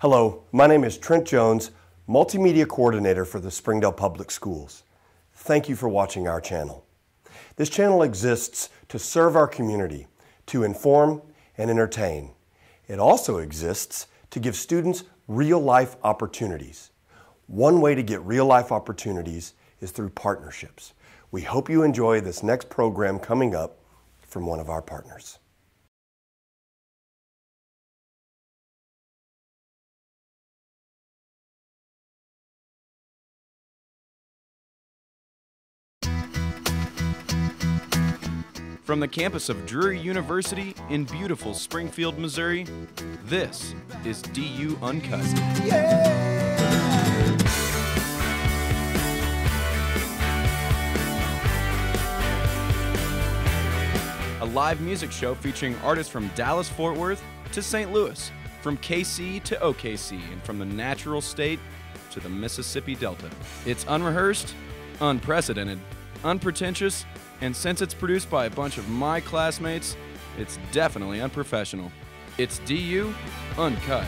Hello, my name is Trent Jones, Multimedia Coordinator for the Springdale Public Schools. Thank you for watching our channel. This channel exists to serve our community, to inform and entertain. It also exists to give students real-life opportunities. One way to get real-life opportunities is through partnerships. We hope you enjoy this next program coming up from one of our partners. From the campus of Drury University in beautiful Springfield, Missouri, this is DU Uncut. A live music show featuring artists from Dallas-Fort Worth to St. Louis, from KC to OKC, and from the natural state to the Mississippi Delta. It's unrehearsed, unprecedented, unpretentious, and since it's produced by a bunch of my classmates, it's definitely unprofessional. It's DU Uncut.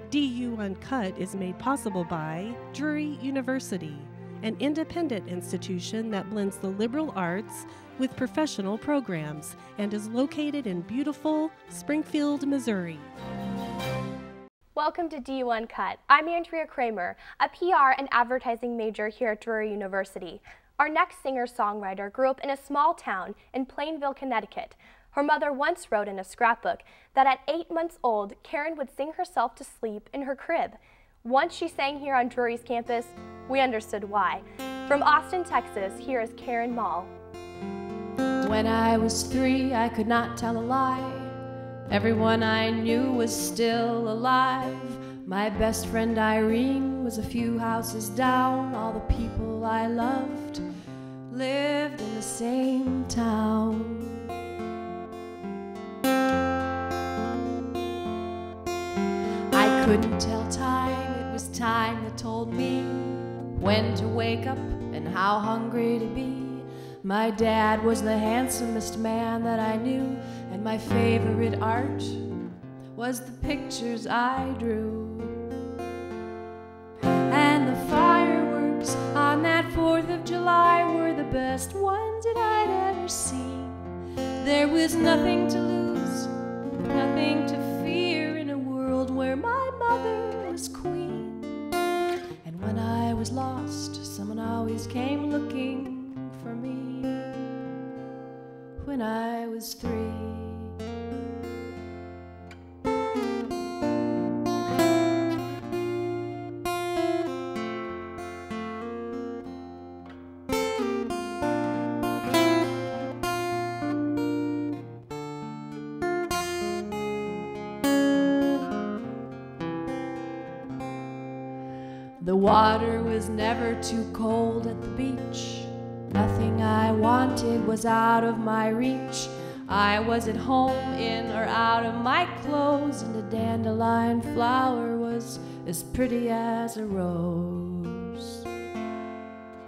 DU Uncut is made possible by Drury University, an independent institution that blends the liberal arts with professional programs and is located in beautiful Springfield, Missouri. Welcome to DU Uncut. I'm Andrea Kramer, a PR and advertising major here at Drury University. Our next singer-songwriter grew up in a small town in Plainville, Connecticut. Her mother once wrote in a scrapbook that at 8 months old, Karen would sing herself to sleep in her crib. Once she sang here on Drury's campus, we understood why. From Austin, Texas, here is Karen Mall. When I was 3, I could not tell a lie. Everyone I knew was still alive. My best friend Irene was a few houses down. All the people I loved lived in the same town. I couldn't tell time, it was time that told me when to wake up and how hungry to be. My dad was the handsomest man that I knew, and my favorite art was the pictures I drew. And the fireworks on that 4th of July were the best ones that I'd ever seen. There was nothing to lose, nothing to fear in a world where my mother was queen. And when I was lost, someone always came looking for me. When I was 3. The water was never too cold at the beach. Nothing I wanted was out of my reach. I was at home, in or out of my clothes, and a dandelion flower was as pretty as a rose.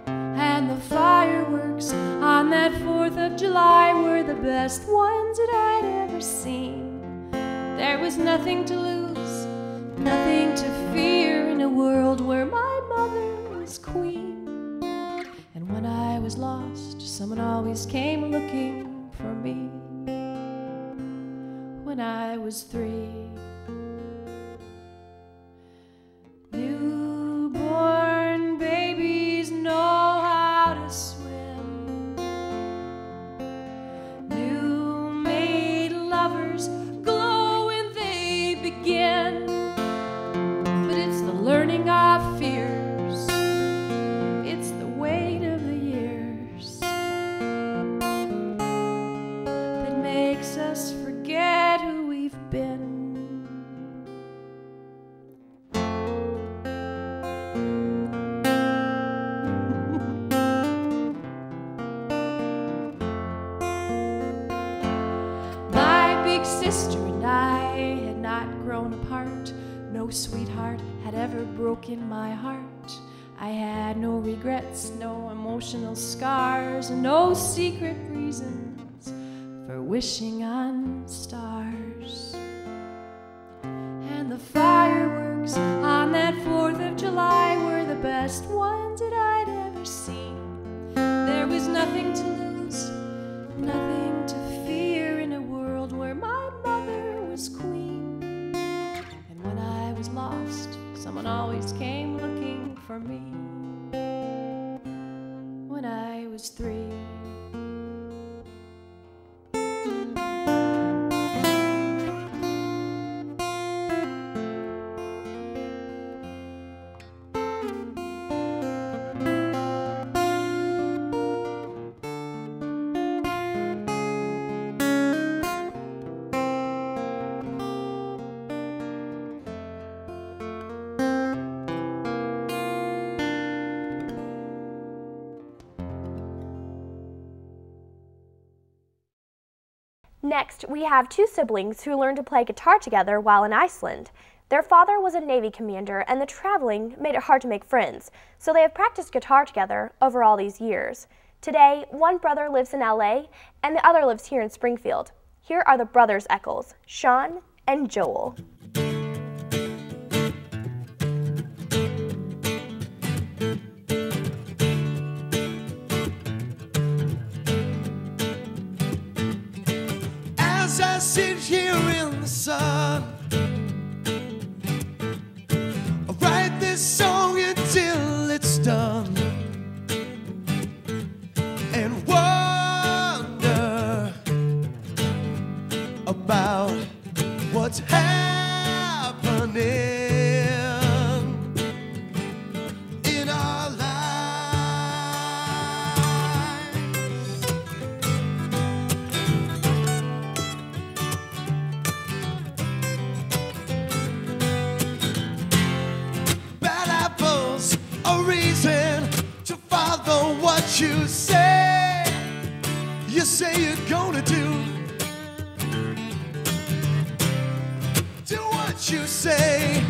And the fireworks on that 4th of July were the best ones that I'd ever seen. There was nothing to lose, nothing to fear in a world where my mother was queen. And when I was lost, someone always came looking for me. When I was 3. Newborn babies know how to swim. New made lovers glow when they begin. But it's the learning of fears. It's the weight of the years that makes us forget who we've been. My big sister and I had not grown apart. No sweetheart had ever broken my heart. I had no regrets, no emotional scars, no secret reasons for wishing on stars. And the fireworks on that 4th of July were the best ones that I'd ever seen. There was nothing to lose, nothing to fear in a world where my mother was queen. And when I was lost, someone always came looking for me. When I was 3. Next, we have 2 siblings who learned to play guitar together while in Iceland. Their father was a Navy commander, and the traveling made it hard to make friends, so they have practiced guitar together over all these years. Today, one brother lives in LA, and the other lives here in Springfield. Here are the brothers Eckles, Sean and Joel. As I sit here in the sun, I'll write this song until it's done, and wonder about what's happening in our lives. Bad apples, a reason to follow what you say. You say you're gonna do what you say.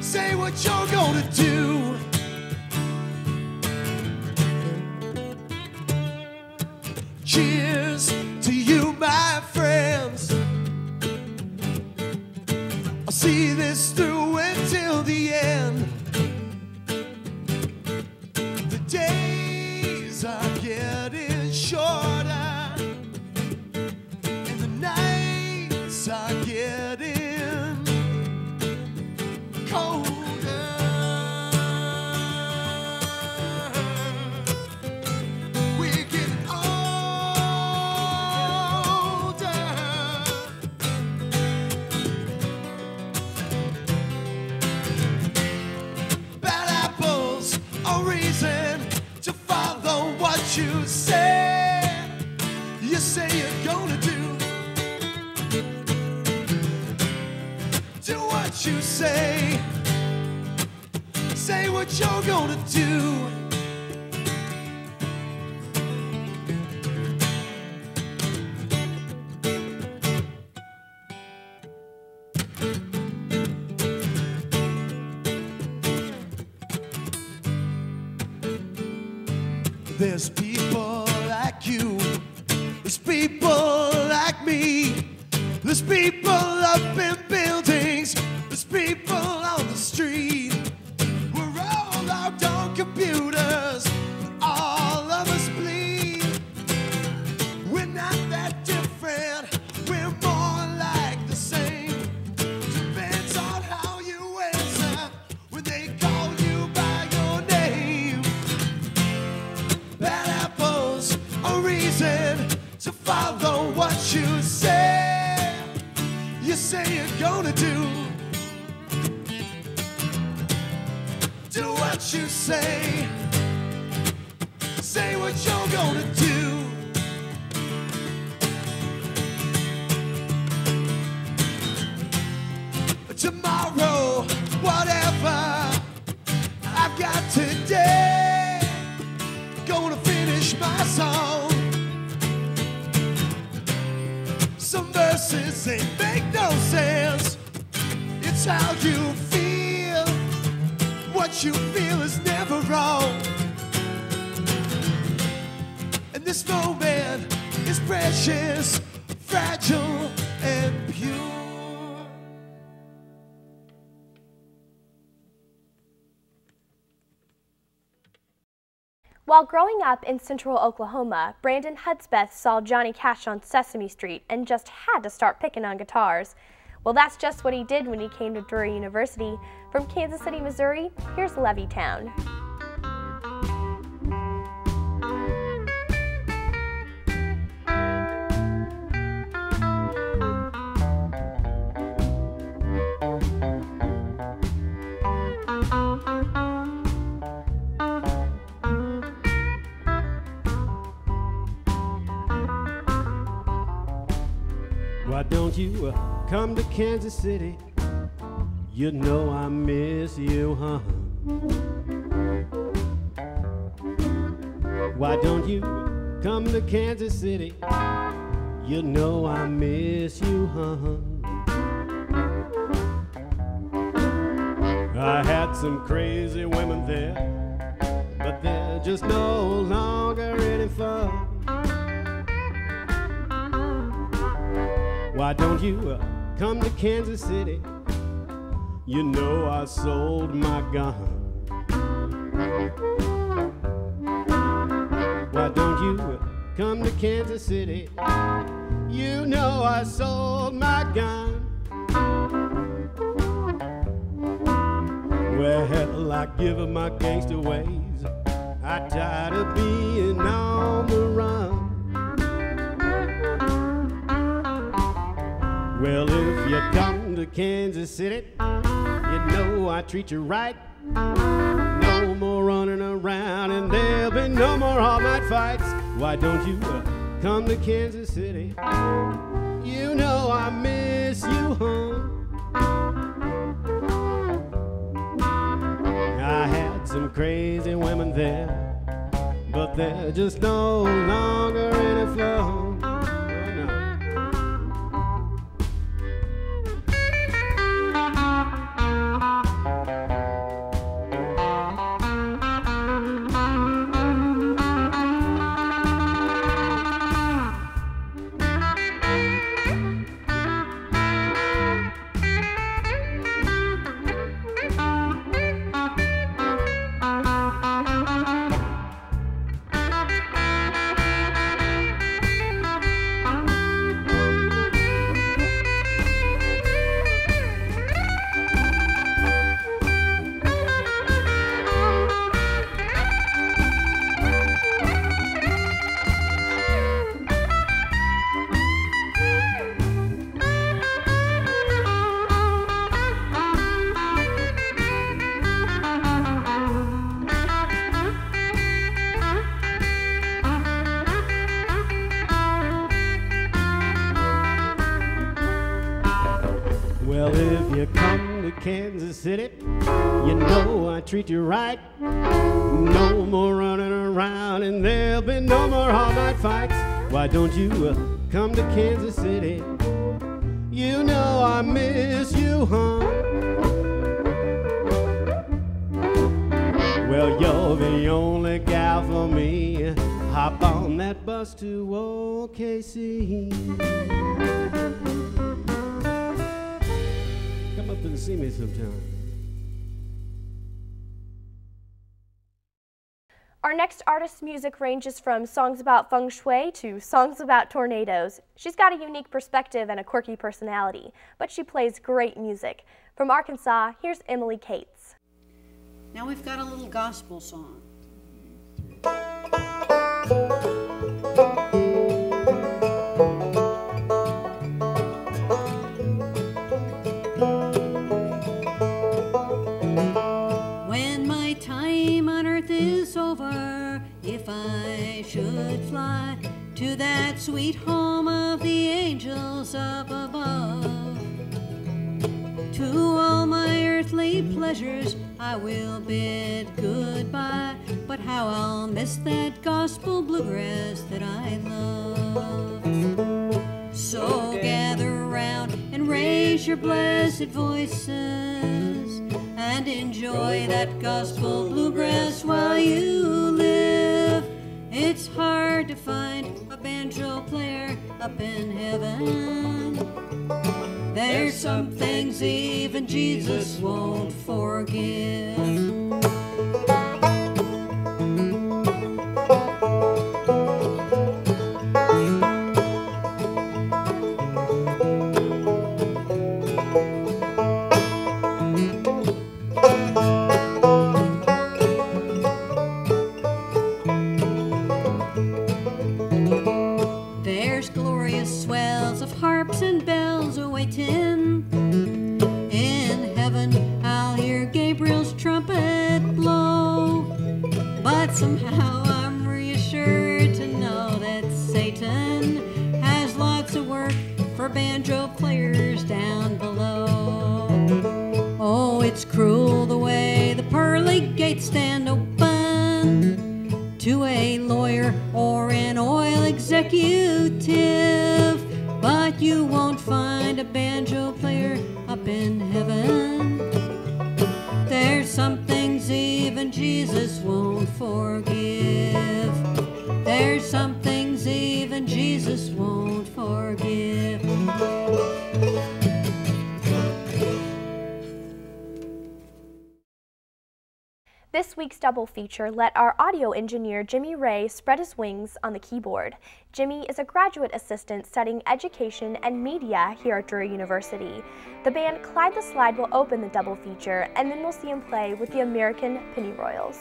Say what you're gonna do. Cheers to you, my friends. I'll see this through until the end. The days are getting shorter, and the nights are getting colder. We're getting older. Bad apples, a reason to follow what you say. You say you're gonna do what you say. Say what you're gonna do. There's people like you, there's people like me, there's people up in buildings, there's people on the street. We're all out on computers, but all of us bleed. We're not that different, we're more like the same. Depends on how you answer when they call you by your name. Bad apples, a reason to follow what you say. You say you're gonna do what you say. Say what you're gonna do. Tomorrow, whatever I've got today, gonna finish my song. Some verses ain't make no sense. It's how you feel, what you feel. precious, fragile, and pure. While growing up in central Oklahoma, Brandon Hudspeth saw Johnny Cash on Sesame Street and just had to start picking on guitars. Well, that's just what he did when he came to Drury University. From Kansas City, Missouri, here's Levittown. Why don't you come to Kansas City? You know I miss you, huh? Why don't you come to Kansas City? You know I miss you, huh? I had some crazy women there, but they're just no longer any fun. Why don't you come to Kansas City? You know I sold my gun. Why don't you come to Kansas City? You know I sold my gun. Well, I give up my gangster ways. I'm tired of being on the run. Well, if you come to Kansas City, you know I treat you right. No more running around and there'll be no more all-night fights. Why don't you come to Kansas City? You know I miss you, huh? I had some crazy women there, but they're just no longer any fun. Well, if you come to Kansas City, you know I treat you right. No more running around and there'll be no more all-night fights. Why don't you come to Kansas City? You know I miss you, huh? Well, you're the only gal for me. Hop on that bus to OKC. Come up and see me sometime. Our next artist's music ranges from songs about feng shui to songs about tornadoes. She's got a unique perspective and a quirky personality, but she plays great music. From Arkansas, here's Emily Kaitz. Now we've got a little gospel song. When my time on earth is over, if I should fly to that sweet home of the angels up above, to all my earthly pleasures I will bid goodbye, but how I'll miss that gospel bluegrass that I love. So gather round and raise your blessed voices and enjoy that gospel bluegrass while you live. It's hard to find a banjo player, up in heaven. There's some things even Jesus won't forgive. There's glorious swells of harps and bells awaiting. In heaven I'll hear Gabriel's trumpet blow. But somehow I'm reassured to know that Satan has lots of work for banjo players down below. Oh, it's cruel the way the pearly gates stand open to a lawyer or an oil executive, but you won't find a banjo player up in heaven. There's some things even Jesus won't forgive. There's some things even Jesus won't forgive. This week's double feature let our audio engineer Jimmy Ray spread his wings on the keyboard. Jimmy is a graduate assistant studying education and media here at Drury University. The band Clyde the Slyde will open the double feature, and then we'll see him play with the American Pennyroyals.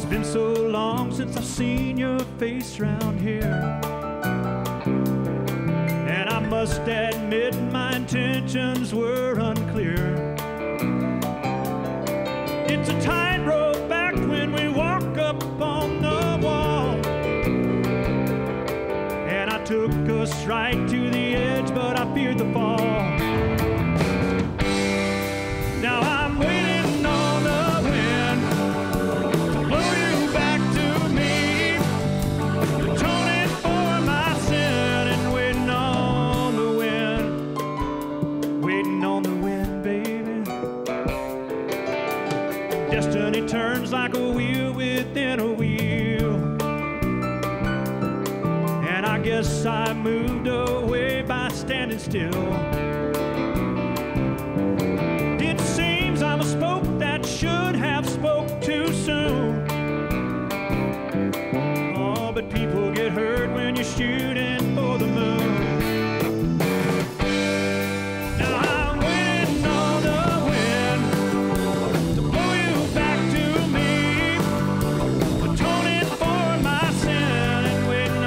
Been so long since I've seen your face round here, and I must admit my intentions were unclear. It's a tightrope back when we walk up on the wall, and I took us right to the edge, but I feared the fall. Now I'm waiting on the wind to blow you back to me, atoning for my sin and waiting on the wind, baby. Destiny turns like a wheel within a wheel, and I guess I moved away by standing still. It seems I'm a spoke that should have spoke too soon. Oh, but people get hurt when you're shooting for the moon. Now I'm waiting on the wind to blow you back to me, atoning for my sin and waiting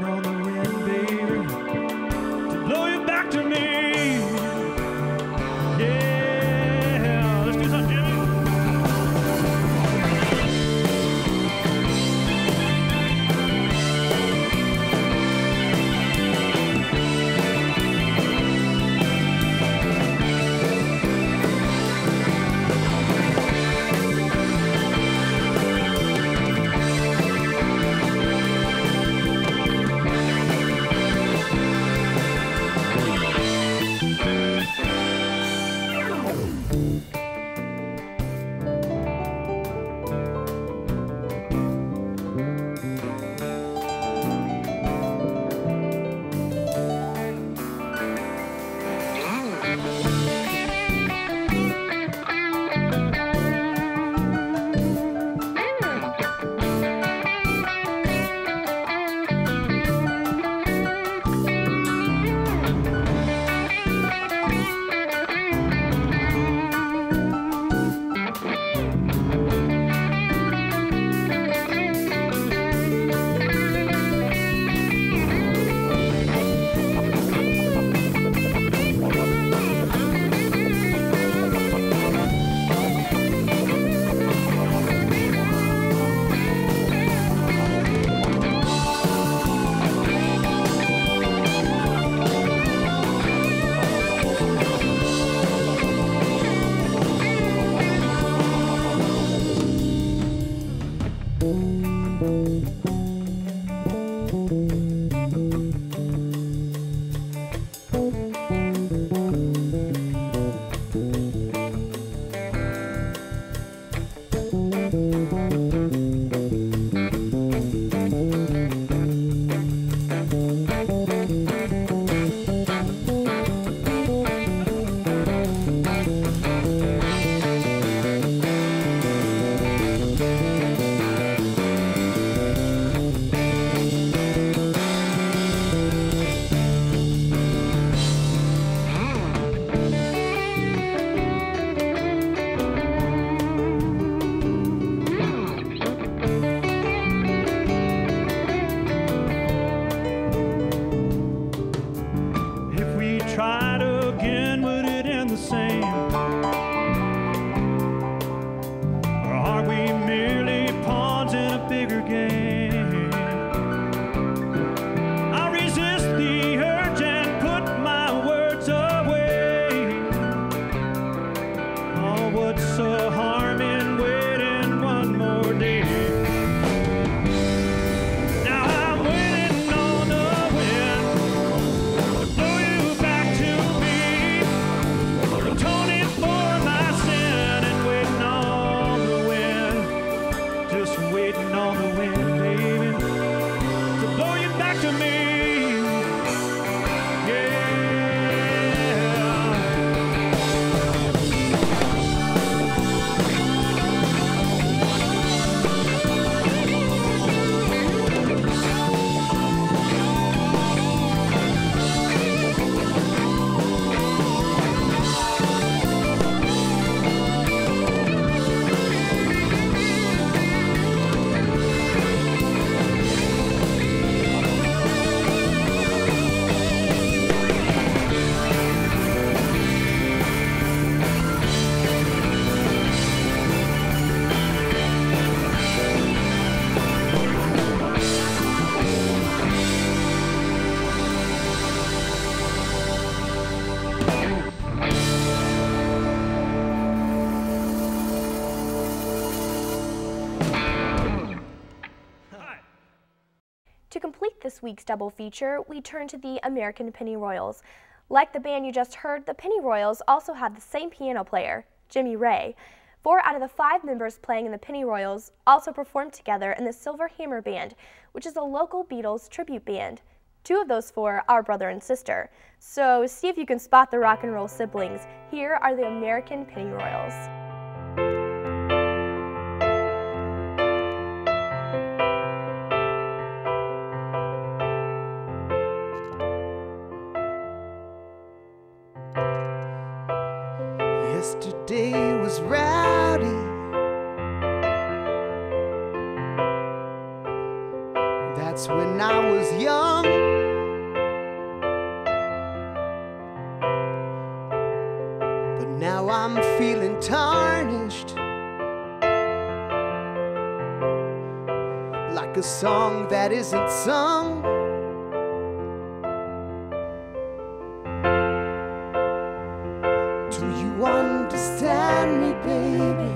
on the wind, baby, to blow you back to me. Yeah, let's do something, Jimmy. this week's double feature, we turn to the American Pennyroyals. Like the band you just heard, the Pennyroyals also have the same piano player, Jimmy Ray. 4 out of the 5 members playing in the Pennyroyals also performed together in the Silver Hammer Band, which is a local Beatles tribute band. 2 of those 4 are brother and sister. So see if you can spot the rock and roll siblings. Here are the American Pennyroyals. Yesterday was rowdy, that's when I was young. But now I'm feeling tarnished, like a song that isn't sung. Do you understand me, baby?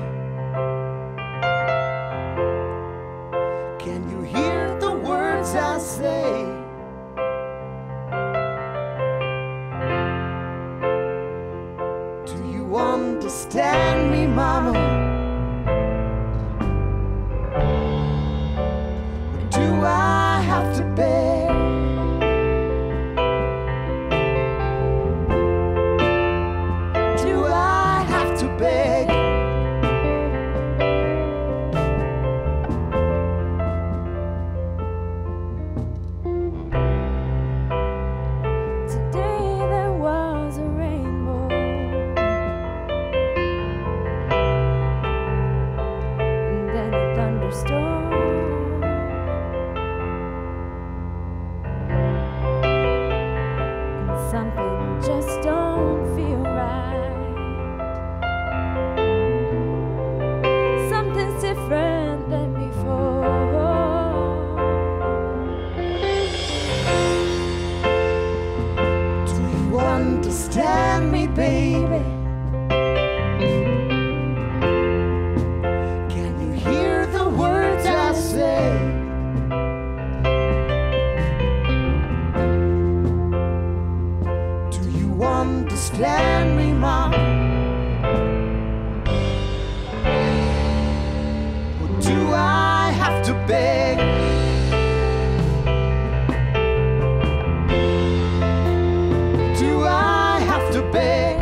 Can you hear the words I say? Do you understand me, mama? Or do I have to beg? Do I have to beg? Today there was a rainbow, and then a thunderstorm, and something just don't feel right. Something's different than before. Do you understand me, baby? Can you hear the words I say? Do you understand me, mom? Or do I have to beg? Do I have to beg?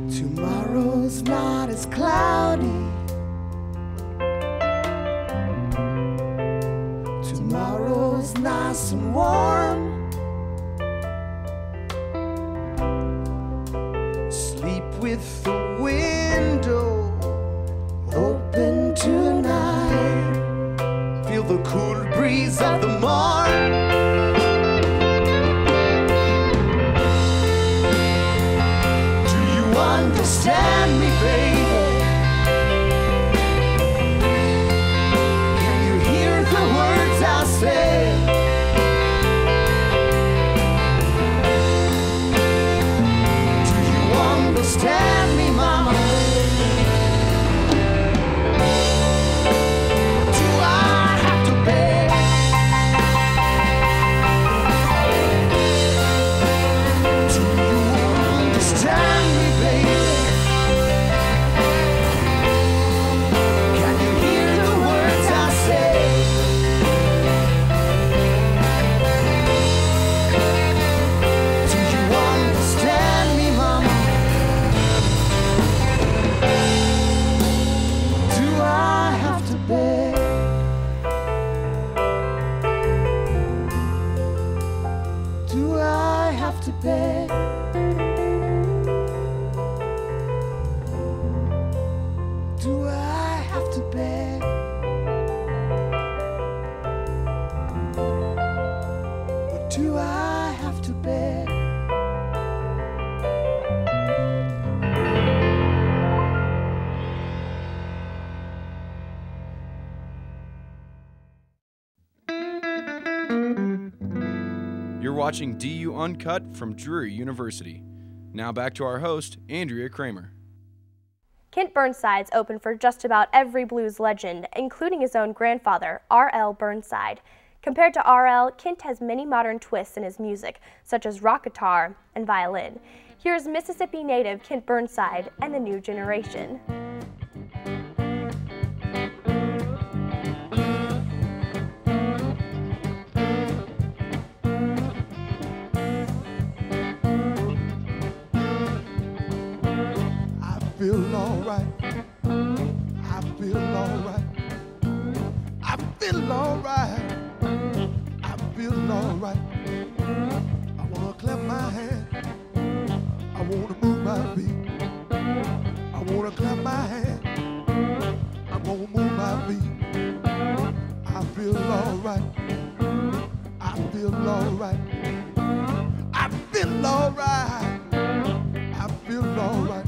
Tomorrow's not as cloudy. Tomorrow's nice and warm. Sleep with the window open tonight. Feel the cool breeze of the morn. Understand me, baby? Can you to beg? Do I have to beg? Or do I have to beg? You're watching DU Uncut from Drury University. Now back to our host, Andrea Kramer. Kent Burnside's open for just about every blues legend, including his own grandfather, R.L. Burnside. Compared to R.L., Kent has many modern twists in his music, such as rock guitar and violin. Here's Mississippi native Kent Burnside and the new generation. I feel alright. I feel alright. I feel alright. I feel alright. I wanna clap my hands. I wanna move my feet. I wanna clap my hands. I wanna move my feet. I feel alright. I feel alright. I feel alright. I feel alright.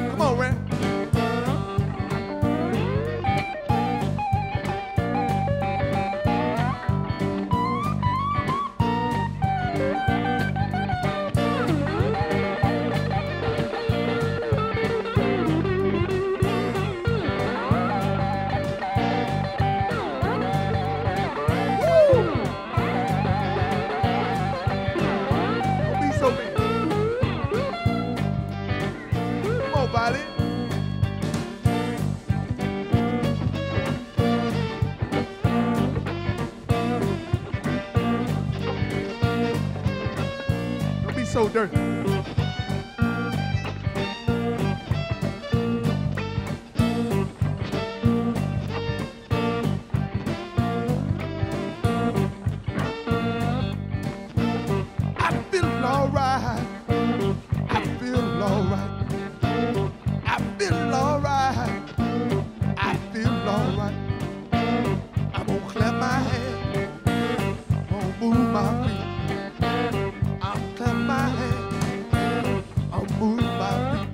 Come on, Ren. Don't be so mean. Come on, Bobby. Don't be so dirty. I feel alright. I feel alright. I feel alright. I feel alright. I'm gonna clap my hands. I'm gonna move my feet. I'll clap my hands. I'll move my feet.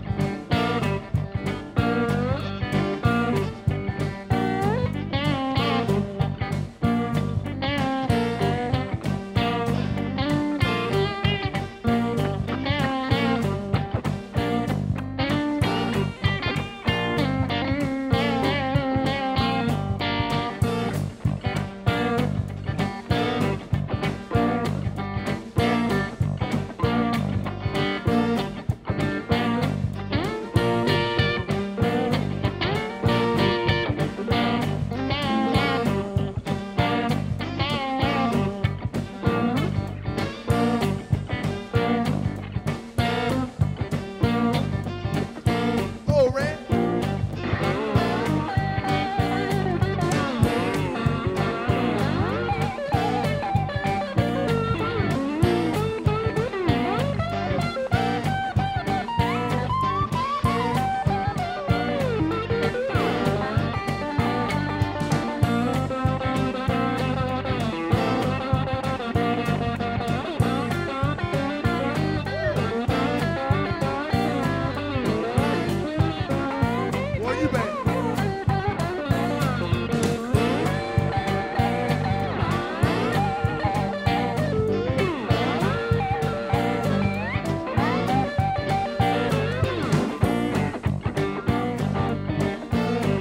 Oh, Ren. Where you been?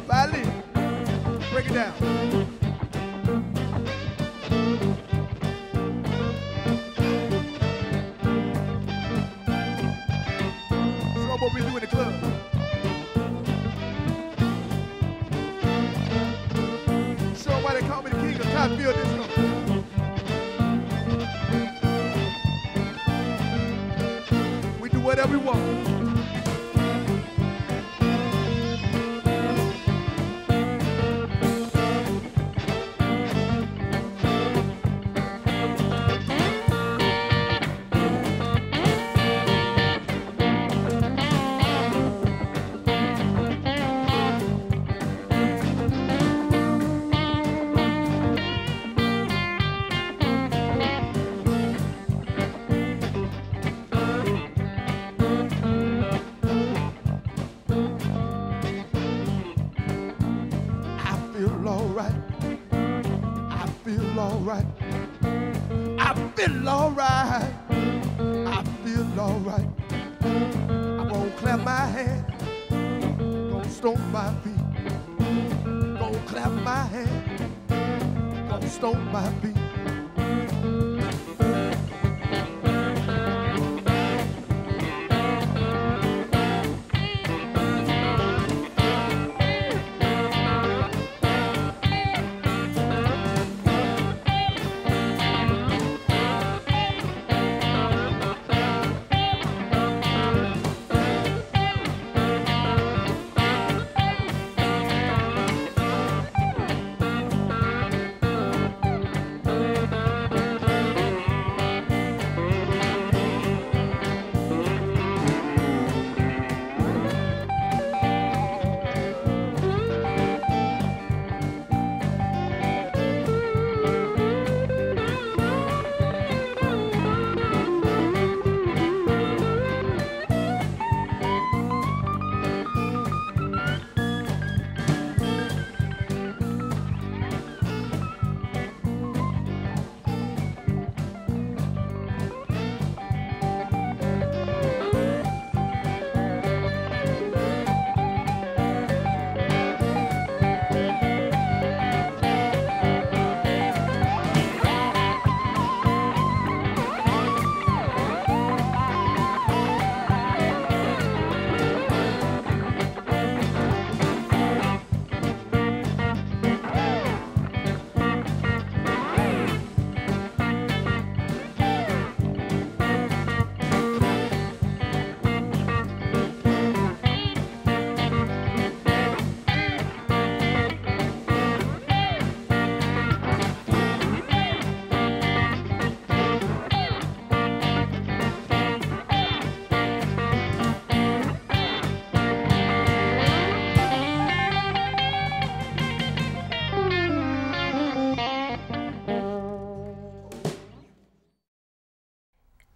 Valley, break it down. Show 'em what we do in the club. Show 'em why they call me the king of top field disco. We do whatever we want. feel alright. I feel alright. I'm gonna clap my hands, gonna stomp my feet, gonna clap my hands, gonna stomp my feet.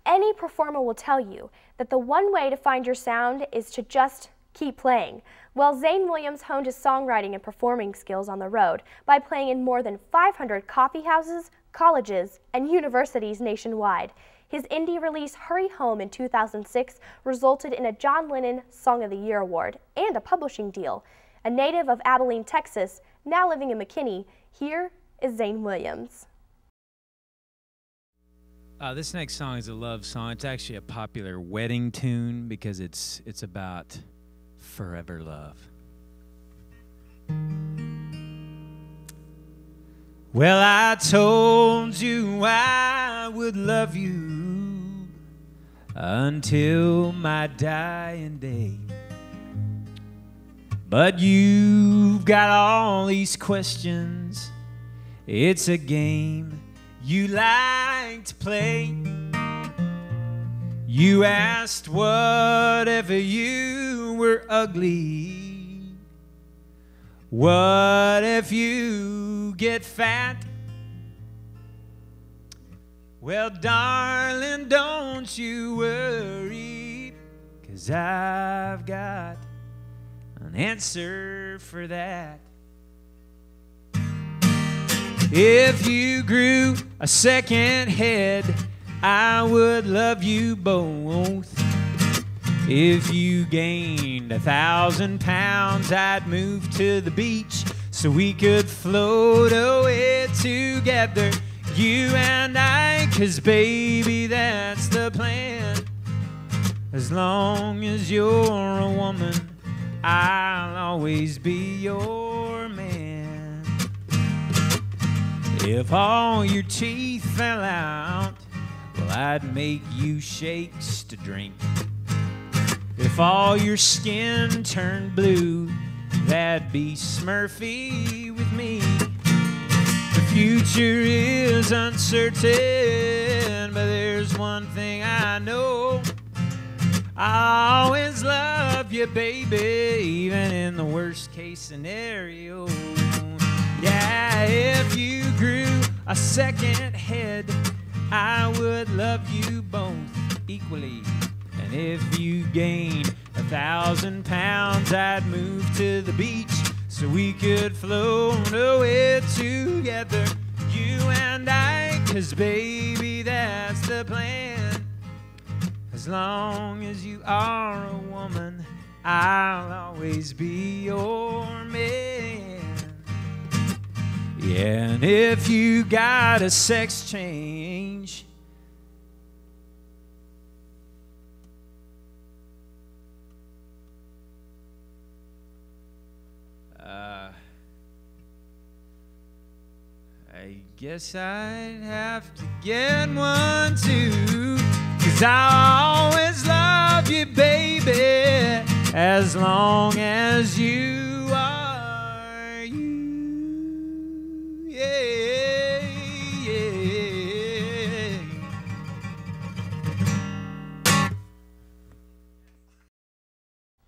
Any performer will tell you that the one way to find your sound is to just keep playing. Well, Zane Williams honed his songwriting and performing skills on the road by playing in more than 500 coffee houses, colleges, and universities nationwide. His indie release Hurry Home in 2006 resulted in a John Lennon Song of the Year award and a publishing deal. A native of Abilene, Texas, now living in McKinney, here is Zane Williams. This next song is a love song. It's actually a popular wedding tune because it's about forever love. Well, I told you I would love you until my dying day, but you've got all these questions. It's a game you like to play. You asked what if you were ugly? What if you get fat? Well, darling, don't you worry, 'cause I've got an answer for that. If you grew a second head, I would love you both. If you gained 1,000 pounds, I'd move to the beach so we could float away together, you and I, 'cause baby, that's the plan. As long as you're a woman, I'll always be your man. If all your teeth fell out, well, I'd make you shakes to drink. If all your skin turned blue, that'd be Smurfy with me. The future is uncertain, but there's one thing I know. I'll always love you, baby, even in the worst case scenario. Yeah, if you grew a second head, I would love you both equally. And if you gained 1,000 pounds, I'd move to the beach so we could float away together, you and I, 'cause baby, that's the plan. As long as you are a woman, I'll always be your man. Yeah, and if you got a sex change, I guess I'd have to get one too, 'cause I'll always love you, baby, as long as you are you. Yeah, yeah.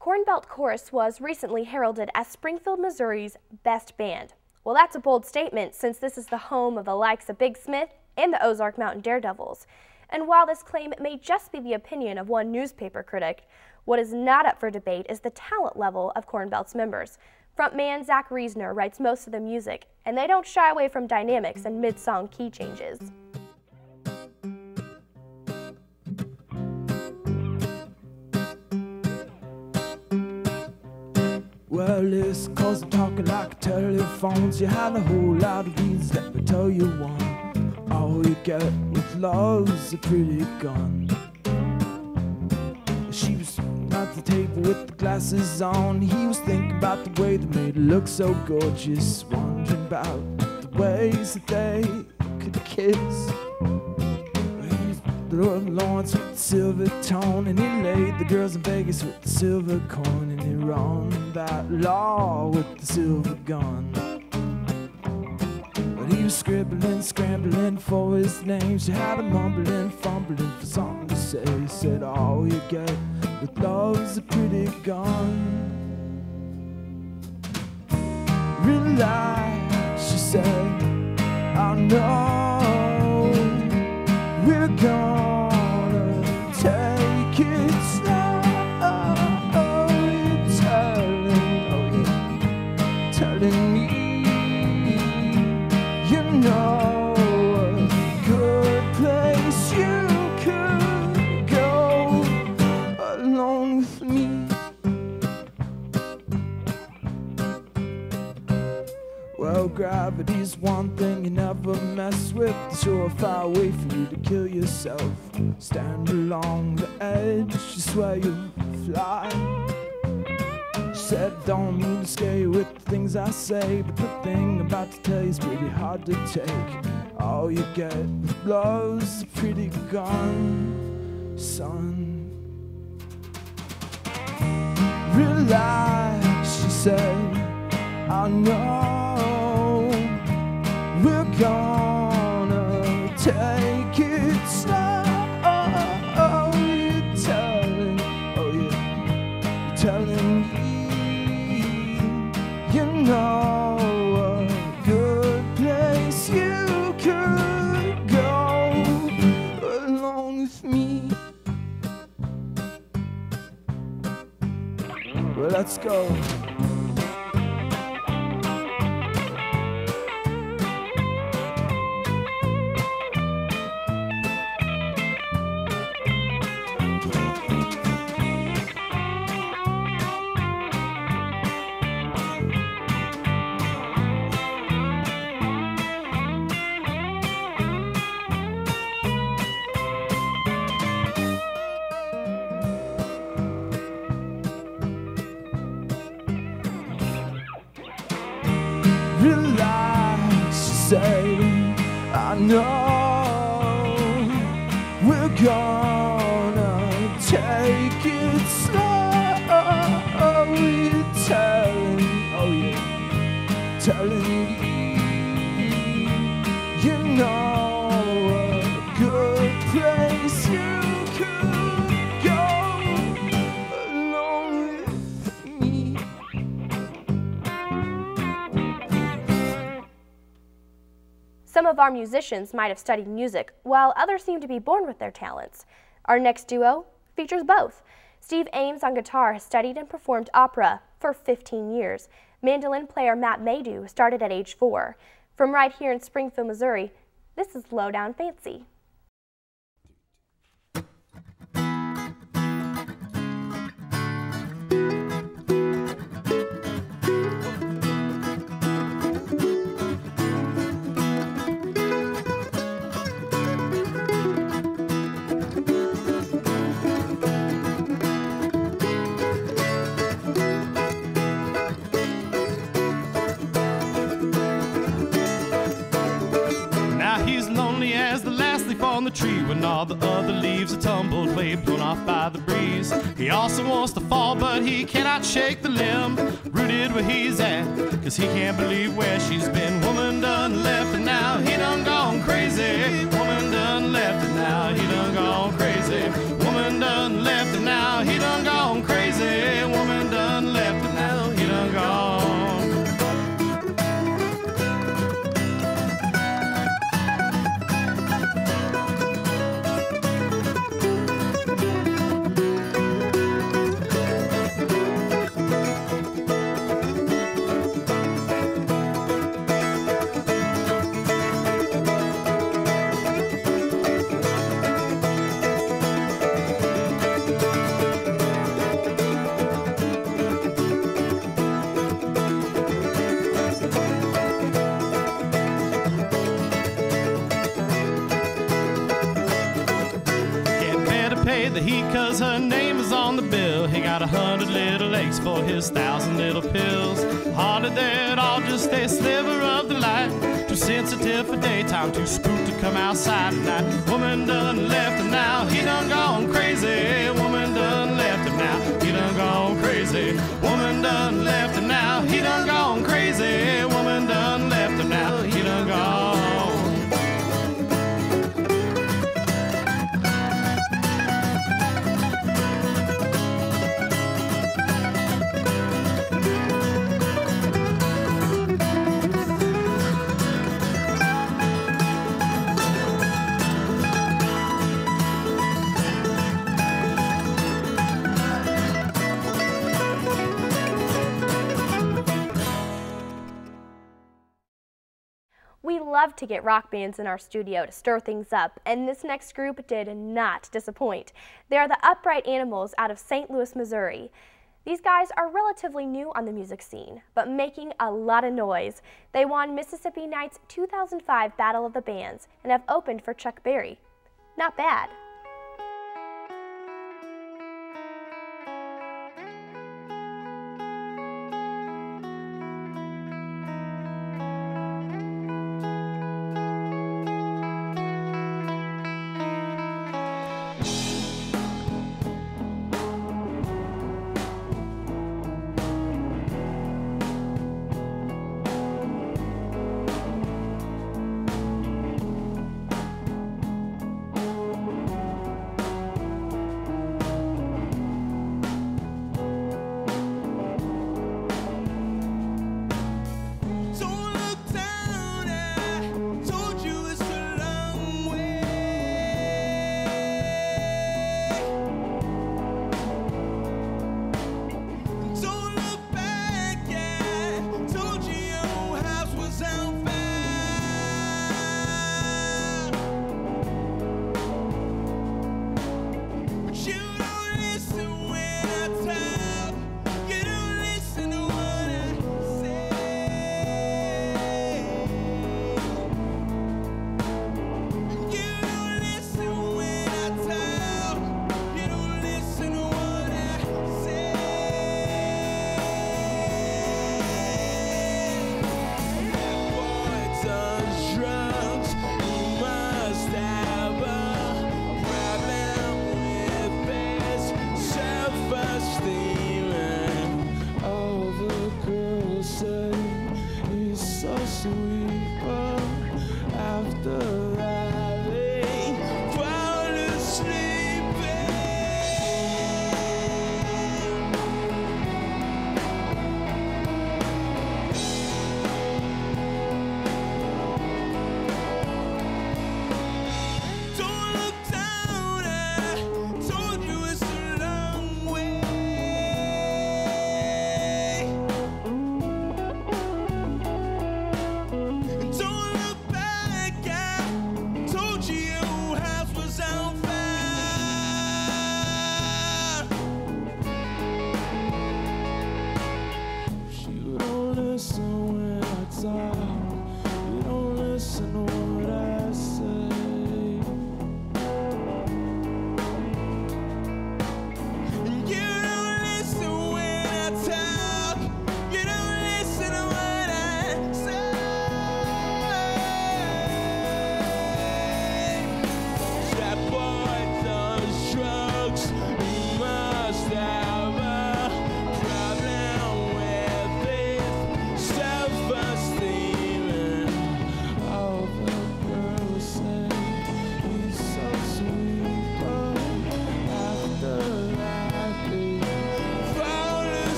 Cornbelt Chorus was recently heralded as Springfield, Missouri's best band. Well, that's a bold statement, since this is the home of the likes of Big Smith and the Ozark Mountain Daredevils. And while this claim may just be the opinion of one newspaper critic, what is not up for debate is the talent level of Cornbelt's members. Frontman Zach Reesner writes most of the music, and they don't shy away from dynamics and mid-song key changes. Well, it's 'cause I'm talking like telephones. You had a whole lot of these, let me tell you one. All you get with love's a pretty gun. She was at the table with the glasses on. He was thinking about the way they made her look so gorgeous, wondering about the ways that they could kiss. Lord Lawrence with the silver tone, and he laid the girls in Vegas with the silver coin, and he run that law with the silver gun. But he was scribbling, scrambling for his name. She had him mumbling, fumbling for something to say. He said, all you get with love's a pretty gun. Relax, she said, I know we're gonna take it slow. You're telling me, you know a good place you could go alone with me. Well, gravity's one thing you never mess with. The surefire way for you to kill yourself. Stand along the edge, you swear you'll fly. She said, don't mean to scare you with the things I say, but the thing I'm about to tell you is pretty hard to take. All you get with love's a pretty gun, son. Relax, she said, I know we're gonna take it slow. You're telling, you're telling me, you know a good place you could go along with me. Well, let's go. Relax, say, I know we're gonna take it slow. You're telling, telling me, you know a good place you could go along with me. Some of our musicians might have studied music, while others seem to be born with their talents. Our next duo features both. Steve Ames on guitar has studied and performed opera for 15 years. Mandolin player Matt Maydew started at age 4. From right here in Springfield, Missouri, this is Lowdown Fancy. tree when all the other leaves are tumbled away, blown off by the breeze. He also wants to fall, but he cannot shake the limb, rooted where he's at, cause he can't believe where she's been. Woman done left and now he done gone crazy. Woman done left and now he done gone crazy. Woman done left and now he done gone crazy. Woman done left and now he done gone. The heat cause her name is on the bill. He got 100 little eggs for his 1,000 little pills. Hardly there at all, just a sliver of the light. Too sensitive for daytime, too spooked to come outside at night. Woman done left and now he done gone crazy. Woman done left and now he done gone crazy. Woman done left and now he done gone crazy. Woman done left and now he done gone. We love to get rock bands in our studio to stir things up, and this next group did not disappoint. They are the Upright Animals out of St. Louis, Missouri. These guys are relatively new on the music scene, but making a lot of noise. They won Mississippi Night's 2005 Battle of the Bands and have opened for Chuck Berry. Not bad.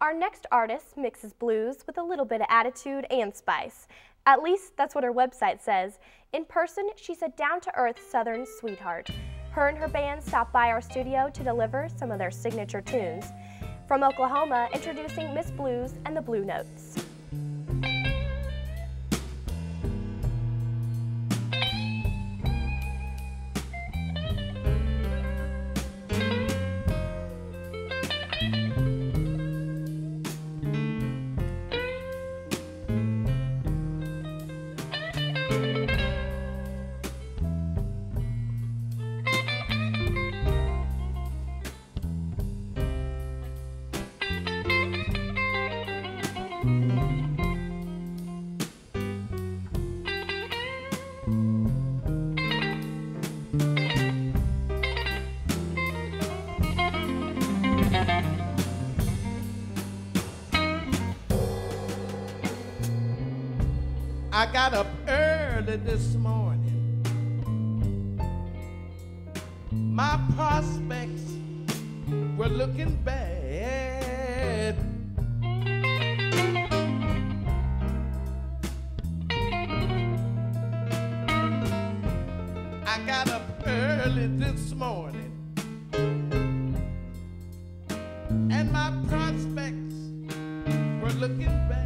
Our next artist mixes blues with a little bit of attitude and spice. At least that's what her website says. In person, she's a down-to-earth Southern sweetheart. Her and her band stopped by our studio to deliver some of their signature tunes. From Oklahoma, introducing Miss Blues and the Blue Notes. I got up early this morning. My prospects were looking bad. I got up early this morning, and my prospects were looking bad.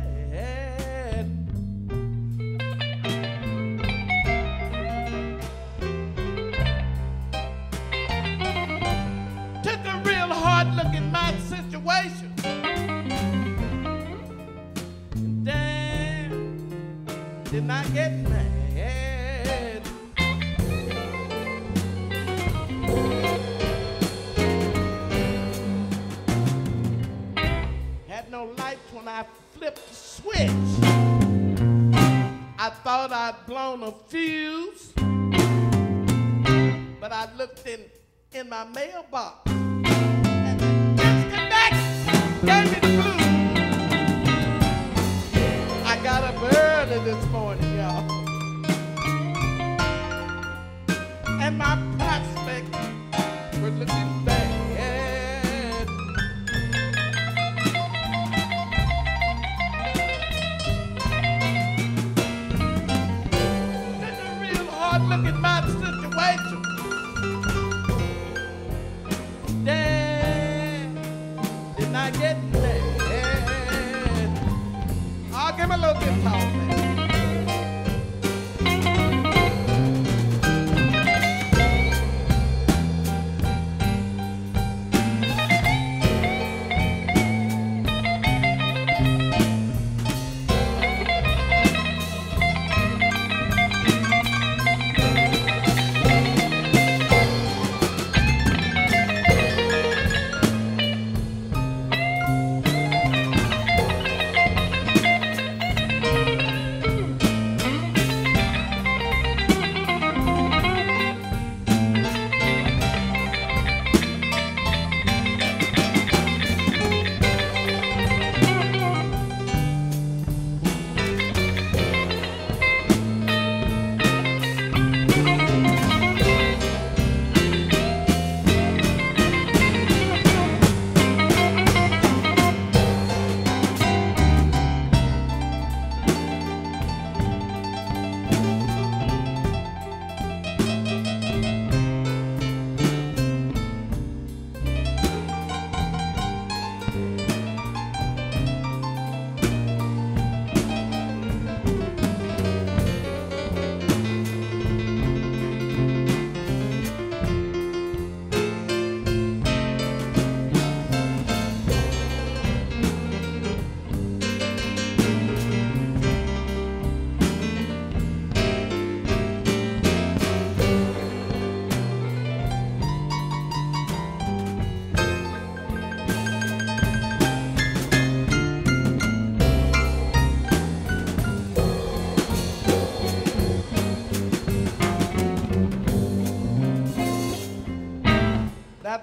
Look at my situation. And damn, did not get mad. Had no lights when I flipped the switch. I thought I'd blown a fuse, but I looked in my mailbox. Gave me the blues. I got up early this morning, y'all, and my prospects were looking bad. Took a real hard look at my situation. I get mad. I'll give him a little guitar, man.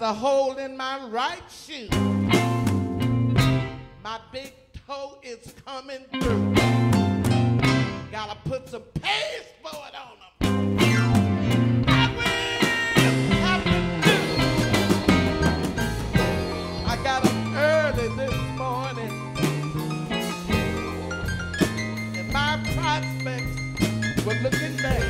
There's a hole in my right shoe. My big toe is coming through. Gotta put some pasteboard on them. I will have to do. I got up early this morning. morning, and my prospects were looking bad.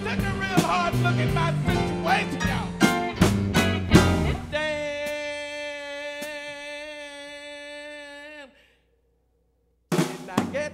Took a real hard look at my situation, y'all. Damn, did I get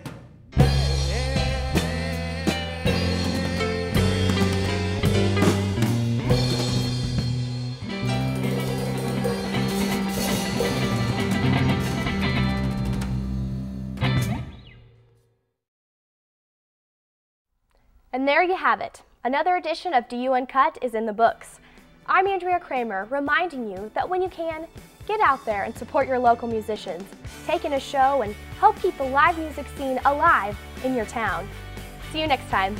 And there you have it. Another edition of DU Uncut is in the books. I'm Andrea Kramer, reminding you that when you can, get out there and support your local musicians, take in a show, and help keep the live music scene alive in your town. See you next time.